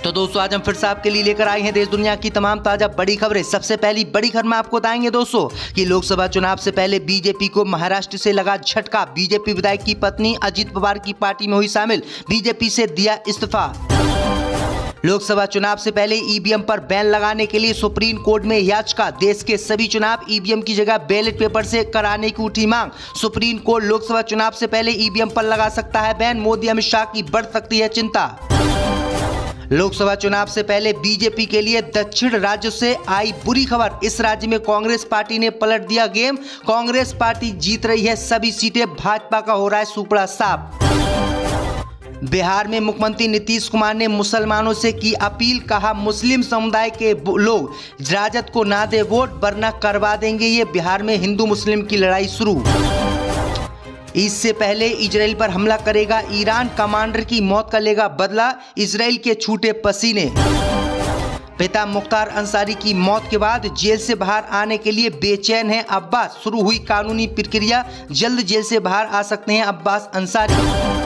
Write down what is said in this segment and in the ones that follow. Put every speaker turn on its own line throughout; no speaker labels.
तो दोस्तों आज हम फिर से आपके लिए लेकर आए हैं देश दुनिया की तमाम ताजा बड़ी खबरें। सबसे पहली बड़ी खबर में आपको बताएंगे दोस्तों कि लोकसभा चुनाव से पहले बीजेपी को महाराष्ट्र से लगा झटका। बीजेपी विधायक की पत्नी अजित पवार की पार्टी में हुई शामिल, बीजेपी से दिया इस्तीफा। लोकसभा चुनाव से पहले ईवीएम पर बैन लगाने के लिए सुप्रीम कोर्ट में याचिका। देश के सभी चुनाव ईवीएम की जगह बैलेट पेपर से कराने की उठी मांग। सुप्रीम कोर्ट लोकसभा चुनाव से पहले ईवीएम पर लगा सकता है बैन, मोदी अमित शाह की बढ़ सकती है चिंता। लोकसभा चुनाव से पहले बीजेपी के लिए दक्षिण राज्यों से आई बुरी खबर। इस राज्य में कांग्रेस पार्टी ने पलट दिया गेम। कांग्रेस पार्टी जीत रही है सभी सीटें, भाजपा का हो रहा है सुपड़ा साफ। बिहार में मुख्यमंत्री नीतीश कुमार ने मुसलमानों से की अपील, कहा मुस्लिम समुदाय के लोग राजद को ना दे वोट वरना करवा देंगे ये। बिहार में हिंदू मुस्लिम की लड़ाई शुरू। इससे पहले इजराइल पर हमला करेगा ईरान, कमांडर की मौत का लेगा बदला, इजराइल के छूटे पसीने। पिता मुख्तार अंसारी की मौत के बाद जेल से बाहर आने के लिए बेचैन है अब्बास। शुरू हुई कानूनी प्रक्रिया, जल्द जेल से बाहर आ सकते हैं अब्बास अंसारी।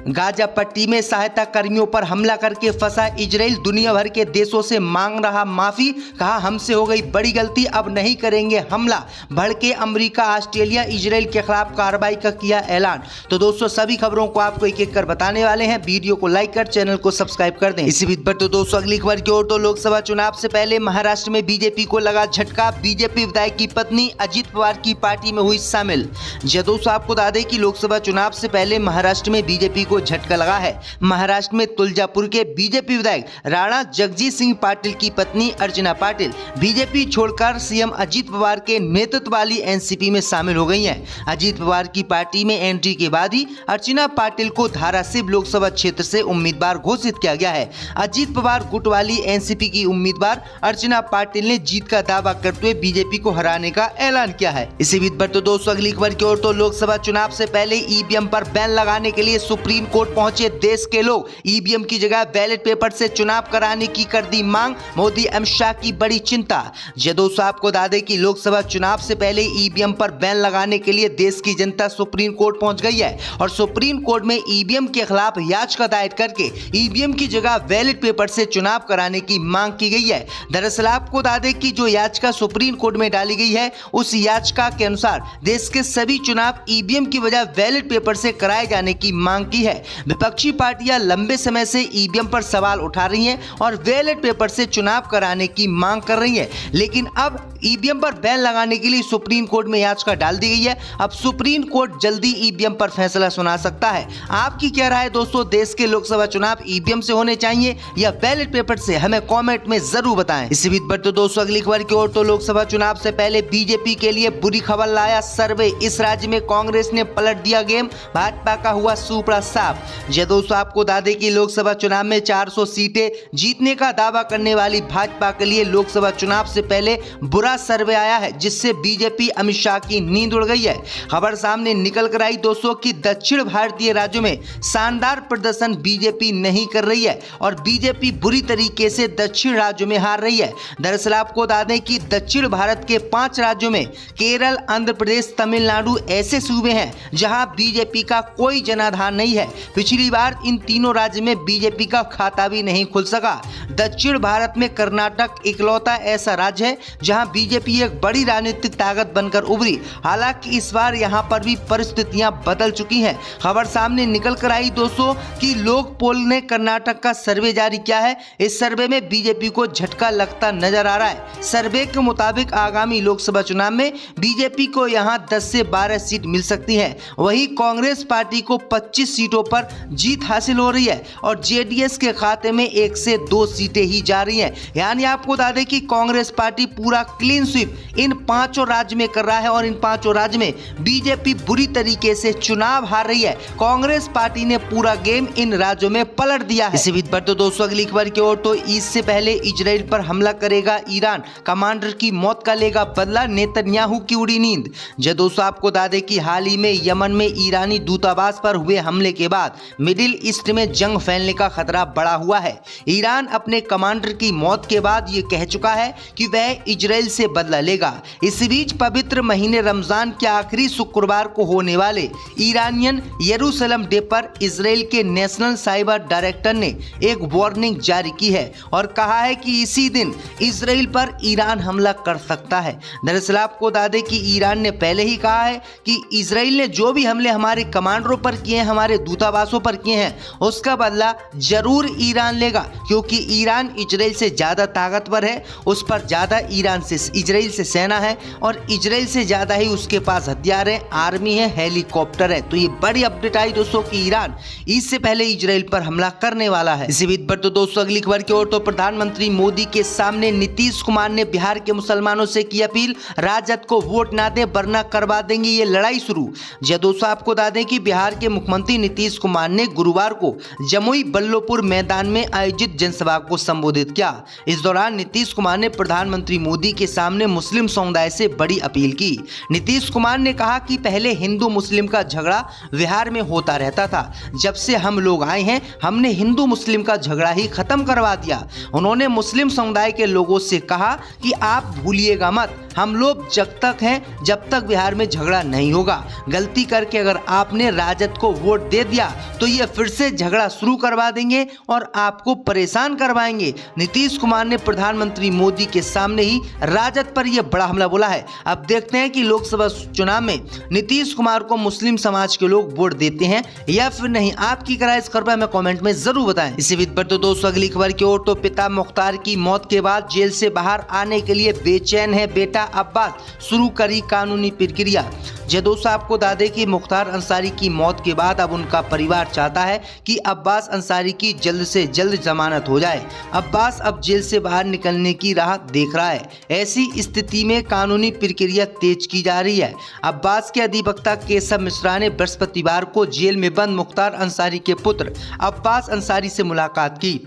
गाजा पट्टी में सहायता कर्मियों पर हमला करके फंसा इजराइल, दुनिया भर के देशों से मांग रहा माफी, कहा हमसे हो गई बड़ी गलती, अब नहीं करेंगे हमला। भड़के अमेरिका, ऑस्ट्रेलिया इजराइल के खिलाफ कार्रवाई का किया ऐलान। तो दोस्तों सभी खबरों को आपको एक एक कर बताने वाले हैं, वीडियो को लाइक कर चैनल को सब्सक्राइब कर दें। इसी बीच पर तो दोस्तों अगली खबर की ओर तो लोकसभा चुनाव से पहले महाराष्ट्र में बीजेपी को लगा झटका। बीजेपी विधायक की पत्नी अजित पवार की पार्टी में हुई शामिल। दोस्तों आपको बता दें कि लोकसभा चुनाव से पहले महाराष्ट्र में बीजेपी को झटका लगा है। महाराष्ट्र में तुलजापुर के बीजेपी विधायक राणा जगजीत सिंह पाटिल की पत्नी अर्चना पाटिल बीजेपी छोड़कर सीएम अजित पवार के नेतृत्व वाली एनसीपी में शामिल हो गई हैं। अजित पवार की पार्टी में एंट्री के बाद ही अर्चना पाटिल को धाराशिव लोकसभा क्षेत्र से उम्मीदवार घोषित किया गया है। अजित पवार गुट वाली एनसीपी की उम्मीदवार अर्चना पाटिल ने जीत का दावा करते हुए बीजेपी को हराने का ऐलान किया है। इसी बीच पर तो दोस्तों अगली खबर की ओर तो लोकसभा चुनाव से पहले ईवीएम पर बैन लगाने के लिए सुप्रीम कोर्ट पहुंचे देश के लोग। ईवीएम की जगह बैलेट पेपर से चुनाव कराने की कर दी मांग, मोदी अमित शाह की बड़ी चिंता। दोस्तों आपको बता दें कि लोकसभा चुनाव से पहले ईवीएम पर बैन लगाने के लिए देश की जनता सुप्रीम कोर्ट पहुंच गई है और सुप्रीम कोर्ट में ईवीएम के खिलाफ याचिका दायर करके ईवीएम की जगह बैलेट पेपर से चुनाव कराने की मांग की गई है। दरअसल आपको बता दें कि जो याचिका सुप्रीम कोर्ट में डाली गई है उस याचिका के अनुसार देश के सभी चुनाव ईवीएम की बजाय बैलेट पेपर से कराए जाने की मांग की है। विपक्षी पार्टियां लंबे समय से ईवीएम पर सवाल उठा रही हैं और बैलेट पेपर से चुनाव कराने की मांग कर रही हैं, लेकिन अब ईवीएम पर बैन लगाने के लिए सुप्रीम कोर्ट में याचिका डाल दी गई है। अब सुप्रीम कोर्ट जल्दी ईवीएम पर फैसला सुना सकता है। आपकी क्या राय है दोस्तों, देश के लोकसभा चुनाव ईवीएम से होने चाहिए या बैलेट पेपर से, हमें कमेंट में जरूर बताएं। इसी बीच पर तो दोस्तों अगली खबर की ओर तो लोकसभा चुनाव से पहले बीजेपी के लिए बुरी खबर लाया सर्वे। इस राज्य में कांग्रेस ने पलट दिया गेम, भाजपा का हुआ सुपड़ा साफ। दोस्तों आपको बता दें कि लोकसभा चुनाव में 400 सीटें जीतने का दावा करने वाली भाजपा के लिए लोकसभा चुनाव से पहले बुरा सर्वे आया है, जिससे बीजेपी अमित शाह की नींद उड़ गई है। खबर सामने निकल कर आई दोस्तों कि दक्षिण भारतीय राज्यों में शानदार प्रदर्शन बीजेपी नहीं कर रही है और बीजेपी बुरी तरीके से दक्षिण राज्यों में हार रही है। दरअसल आपको बता दें कि दक्षिण भारत के 5 राज्यों में केरल, आंध्र प्रदेश, तमिलनाडु ऐसे सूबे हैं जहां बीजेपी का कोई जनाधार नहीं है। पिछली बार इन तीनों राज्य में बीजेपी का खाता भी नहीं खुल सका। दक्षिण भारत में कर्नाटक इकलौता ऐसा राज्य है जहां बीजेपी एक बड़ी राजनीतिक ताकत बनकर उभरी। हालांकि इस बार यहां पर भी परिस्थितियां बदल चुकी हैं। खबर सामने निकल कर आई दोस्तों कि लोक पोल ने कर्नाटक का सर्वे जारी किया है। इस सर्वे में बीजेपी को झटका लगता नजर आ रहा है। सर्वे के मुताबिक आगामी लोकसभा चुनाव में बीजेपी को यहां 10 से 12 सीट मिल सकती है। वहीं कांग्रेस पार्टी को 25 सीटों पर जीत हासिल हो रही है और जेडीएस के खाते में 1 से 2 सीटें ही जा रही हैं। यानी आपको बता दें कि कांग्रेस पार्टी पूरा क्लीन स्वीप इन 5 राज्य में कर रहा है और इन 5 राज्य में बीजेपी बुरी तरीके से चुनाव हार रही है। कांग्रेस पार्टी ने पूरा गेम इन राज्यों में पलट दिया है। इसी बीच पर तो दोस्तों अगली खबर की ओर तो ईद से पहले इजराइल पर हमला करेगा ईरान, कमांडर की मौत का लेगा बदला, नेतन्याहू की उड़ी नींद। दोस्तों आपको बता दें कि हाल ही में यमन में ईरानी दूतावास पर हुए हमले के बाद मिडिल ईस्ट में जंग फैलने का खतरा बढ़ा हुआ है। ईरान अपने कमांडर की मौत के बाद ये कह चुका है कि वह इजराइल से बदला लेगा। इसी बीच पवित्र महीने रमजान के आखिरी शुक्रवार को होने वाले ईरानियन यरूशलेम डे पर इजराइल के नेशनल साइबर डायरेक्टर ने एक वार्निंग जारी की है और कहा है कि इसी दिन इजराइल पर ईरान हमला कर सकता है। दरअसल आपको बता दें कि ईरान ने पहले ही कहा है कि इजराइल ने जो भी हमले हमारे कमांडरों पर किए हैं, हमारे दूतावासों पर किए हैं, उसका बदला जरूर ईरान लेगा, क्योंकि ईरान इजराइल से ज़्यादा ताकतवर है, उस पर ज़्यादा इजराइल से सेना है और इजराइल से ज़्यादा ही उसके पास हथियार है, आर्मी है, हेलीकॉप्टर है। तो ये बड़ी अपडेट आई दोस्तों कि ईरान इससे पहले इजराइल पर हमला करने वाला है। इसी बीच पर तो दोस्तों अगली खबर की ओर तो प्रधानमंत्री मोदी के सामने नीतीश कुमार ने बिहार के मुसलमानों से की अपील, राजद को वोट ना दें वरना करवा देंगे ये लड़ाई शुरू। जी दोस्तों आपको बता दें कि बिहार के मुख्यमंत्री नीतीश कुमार ने गुरुवार को जमुई बल्लोपुर मैदान में आयोजित जनसभा को संबोधित किया। इस दौरान नीतीश कुमार ने प्रधानमंत्री मोदी के सामने मुस्लिम समुदाय से बड़ी अपील की। नीतीश कुमार ने कहा कि पहले हिंदू मुस्लिम का झगड़ा बिहार में होता रहता था, जब से हम लोग आए हैं हमने हिंदू मुस्लिम का झगड़ा ही खत्म करवा दिया। उन्होंने मुस्लिम समुदाय के लोगों से कहा कि आप भूलिएगा मत, हम लोग जब तक हैं जब तक बिहार में झगड़ा नहीं होगा। गलती करके अगर आपने राजद को वोट दे दिया तो ये फिर से झगड़ा शुरू करवा देंगे और आपको परेशान करवाएंगे। नीतीश कुमार ने प्रधानमंत्री मोदी के सामने ही राजद पर यह बड़ा हमला बोला है। अब देखते हैं कि लोकसभा चुनाव में नीतीश कुमार को मुस्लिम समाज के लोग वोट देते हैं या फिर नहीं। आपकी क्या राय इस खबर पर हमें कमेंट में जरूर बताएं। इसी बीच पर तो दोस्तों अगली खबर की ओर तो पिता मुख्तार की मौत के बाद जेल से बाहर आने के लिए बेचैन है बेटा अब्बास, शुरू करी कानूनी प्रक्रिया। जी दोस्तों आपको बता दें कि मुख्तार अंसारी की मौत के बाद अब उनका परिवार चाहता है कि अब्बास अंसारी की जल्द से जल्द जमानत हो जाए। अब्बास अब जेल से बाहर निकलने की राह देख रहा है। ऐसी स्थिति में कानूनी प्रक्रिया तेज की जा रही है। अब्बास के अधिवक्ता केशव मिश्रा ने बृहस्पतिवार को जेल में बंद मुख्तार अंसारी के पुत्र अब्बास अंसारी से मुलाकात की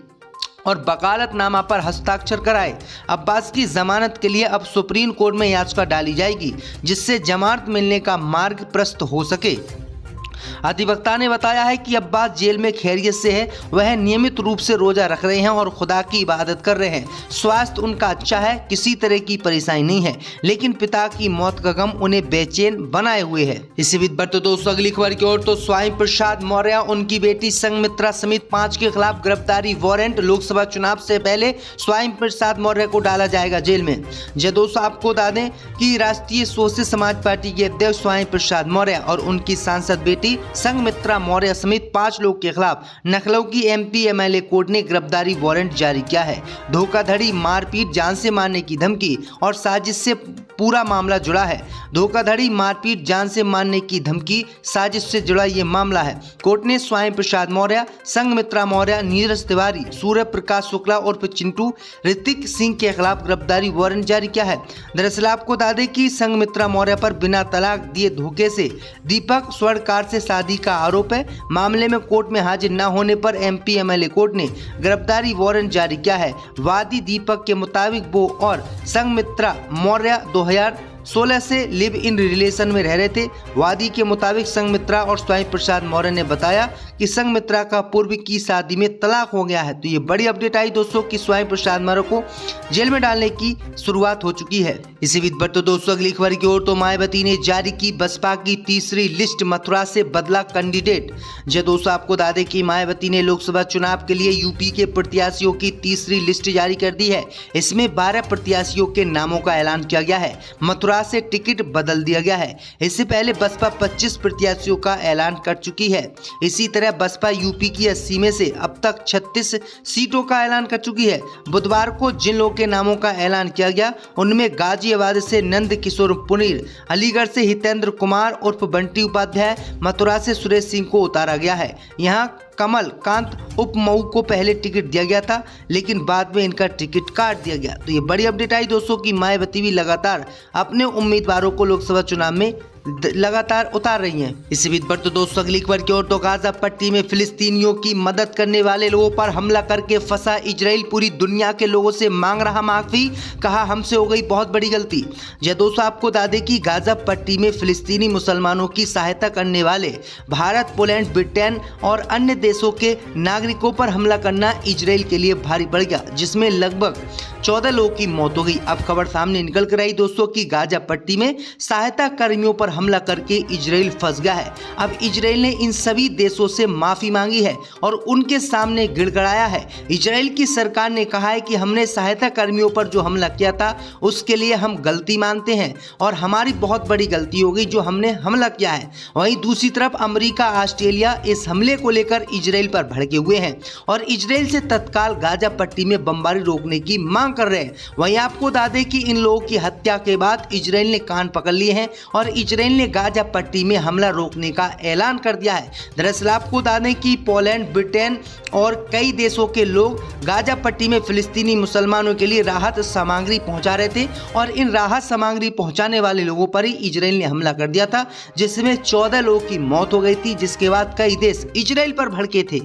और वकालतनामा पर हस्ताक्षर कराए। अब्बास की जमानत के लिए अब सुप्रीम कोर्ट में याचिका डाली जाएगी, जिससे जमानत मिलने का मार्ग प्रशस्त हो सके। अधिवक्ता ने बताया है कि अब्बास जेल में खैरियत से है, वह नियमित रूप से रोजा रख रहे हैं और खुदा की इबादत कर रहे हैं। स्वास्थ्य उनका अच्छा है, किसी तरह की परेशानी नहीं है, लेकिन पिता की मौत का गम उन्हें बेचैन बनाए हुए है। इसी बीच पर तो दोस्तों अगली खबर की ओर तो स्वामी प्रसाद मौर्य, उनकी बेटी संघमित्रा समेत 5 के खिलाफ गिरफ्तारी वारंट। लोकसभा चुनाव से पहले स्वामी प्रसाद मौर्य को डाला जाएगा जेल में। जी दोस्तों आपको बता दें कि राष्ट्रीय सोशलिस्ट समाज पार्टी के अध्यक्ष स्वामी प्रसाद मौर्य और उनकी सांसद बेटी संघमित्रा मौर्य समेत 5 लोग के खिलाफ लखनऊ की एमपी एमएलए कोर्ट ने गिरफ्तारी वारंट जारी किया है। धोखाधड़ी, मारपीट, जान से मारने की धमकी और साजिश से पूरा मामला जुड़ा है। धोखाधड़ी, मारपीट, जान से मारने की धमकी, साजिश से जुड़ा ये मामला है। कोर्ट ने स्वामी प्रसाद मौर्य, संघमित्रा मौर्य, नीरज तिवारी, सूर्य प्रकाश शुक्ला और चिंटू ऋतिक सिंह के खिलाफ गिरफ्तारी वारंट जारी किया है। दरअसल आपको बता दें कि संघमित्रा मौर्य पर बिना तलाक दिए धोखे से दीपक स्वर्णकार से शादी का आरोप है। मामले में कोर्ट में हाजिर न होने पर एमपी एमएलए कोर्ट ने गिरफ्तारी वारंट जारी किया है। वादी दीपक के मुताबिक वो और संघमित्रा मौर्य 2016 से लिव इन रिलेशन में रह रहे थे। वादी के मुताबिक संघमित्रा और स्वामी प्रसाद मौर्य ने बताया कि संघमित्रा का पूर्व की शादी में तलाक हो गया है। तो ये बड़ी अपडेट आई दोस्तों कि स्वामी प्रसाद मौर्य को जेल में डालने की शुरुआत हो चुकी है। इसी बीच पर तो दोस्तों अगली खबर की ओर तो मायावती ने जारी की बसपा की तीसरी लिस्ट, मथुरा से बदला कैंडिडेट। जी दोस्तों आपको बता दें कि मायावती ने लोकसभा चुनाव के लिए यूपी के प्रत्याशियों की तीसरी लिस्ट जारी कर दी है। इसमें 12 प्रत्याशियों के नामों का ऐलान किया गया है। मथुरा से टिकट बदल दिया गया है। इससे पहले बसपा 25 प्रत्याशियों का ऐलान कर चुकी है। इसी तरह बसपा यूपी की 80 में से अब तक 36 सीटों का ऐलान कर चुकी है। बुधवार को जिन लोगों के नामों का ऐलान किया गया उनमें गाजियाबाद से नंद किशोर पुनीर, अलीगढ़ से हितेंद्र कुमार उर्फ बंटी उपाध्याय, मथुरा से सुरेश सिंह को उतारा गया है। यहाँ कमल कांत उपमऊ को पहले टिकट दिया गया था, लेकिन बाद में इनका टिकट काट दिया गया। तो ये बड़ी अपडेट आई दोस्तों कि मायावती भी लगातार अपने उम्मीदवारों को लोकसभा चुनाव में लगातार उतार रही हैं। इसी बीच पर तो दोस्तों अगली खबर की ओर तो गाजा पट्टी में फिलिस्तीनियों की मदद करने वाले लोगों पर हमला करके फंसा इजराइल पूरी दुनिया के लोगों से मांग रहा माफी, कहा हमसे हो गई बहुत बड़ी गलती। यह दोस्तों आपको बता दें कि गाजा पट्टी में फिलिस्तीनी मुसलमानों की सहायता करने वाले भारत, पोलैंड, ब्रिटेन और अन्य देशों के नागरिकों पर हमला करना इजराइल के लिए भारी पड़ गया, जिसमें लगभग 14 लोगों की मौत हो गई। अब खबर सामने निकल कर आई दोस्तों कि गाजा पट्टी में सहायता कर्मियों पर हमला करके इजराइल फंस गया है। अब इजराइल ने इन सभी देशों से माफी मांगी है और उनके सामने गिड़गिड़ाया है। इजराइल की सरकार ने कहा है कि हमने सहायता कर्मियों पर जो हमला किया था उसके लिए हम गलती मानते हैं और हमारी बहुत बड़ी गलती हो गई जो हमने हमला किया है। वहीं दूसरी तरफ अमेरिका, ऑस्ट्रेलिया इस हमले को लेकर इजराइल पर भड़के हुए हैं और इजराइल से तत्काल गाजा पट्टी में बमबारी रोकने की मांग कर रहे हैं। वहीं आपको बता दें कि इन लोगों की हत्या के बाद इजराइल ने कान पकड़ लिए हैं और इजराइल ने गाजा पट्टी में हमला रोकने का ऐलान कर दिया है। दरअसल आपको बता दें कि पोलैंड, ब्रिटेन और कई देशों के लोग गाजा पट्टी में फिलिस्तीनी मुसलमानों के लिए राहत सामग्री पहुंचा रहे थे और इन राहत सामग्री पहुंचाने वाले लोगों पर ही इजराइल ने हमला कर दिया था, जिसमें 14 लोगों की मौत हो गई थी, जिसके बाद कई देश इजराइल पर भड़के थे।